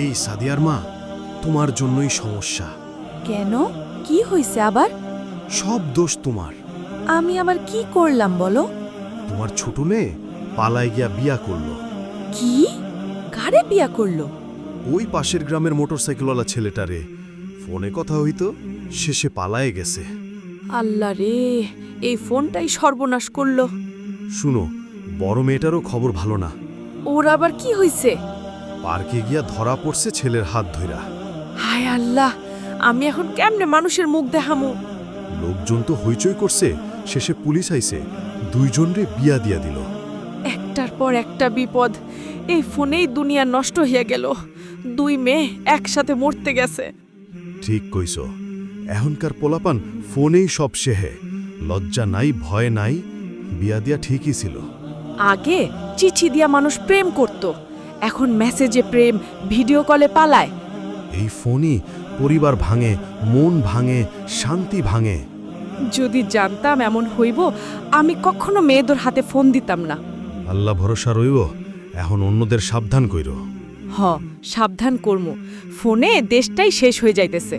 এই সাদিয়ার মা, তোমার জন্যই সমস্যা। কেন? কি হয়েছে আবার? সব দোষ তোমার। আমি আবার কি করলাম বলো? তোমার ছোট মেয়ে পালায় গিয়া বিয়া করলো। কি? কারে বিয়া করলো? ওই পাশের গ্রামের মোটরসাইকেলওয়ালা ছেলেটারে। ফোনে কথা হইতো, শেষে পালায়ে গেছে। আল্লাহ রে, এই ফোনটাই সর্বনাশ করলো। শুনো, বড় মেয়েটারও খবর ভালো না। ওর আবার কি হইছে? পার্কে গিয়া ধরা পড়ছে ছেলের হাত ধইরা। হায় আল্লাহ, আমি এখন কেমনে মানুষের মুখ দেখামু? লোকজন তো হইচই করছে, শেষে পুলিশ আইছে, দুইজনরে বিয়া দিয়া দিল। একটার পর একটা বিপদ। এই ফোনেই দুনিয়া নষ্ট হইয়া গেল। দুই মেয়ে একসাথে মরতে গেছে। ঠিক কইছো, এখনকার পোলাপান ফোনেই সব শেহে। লজ্জা নাই, ভয় নাই, বিয়া দিয়া ঠিকই ছিল। আগে চিঠি দিয়া মানুষ প্রেম করত, এখন মেসেজে প্রেম, ভিডিও কলে পালায়। এই ফোনই পরিবার ভাঙে, মন ভাঙে, শান্তি ভাঙে। যদি জানতাম এমন হইব, আমি কখনো মেয়েদের হাতে ফোন দিতাম না। আল্লাহ ভরসা রইব, এখন অন্যদের সাবধান কইরো। সাবধান কর্ম। ফোনে দেশটাই শেষ হয়ে যাইতেছে।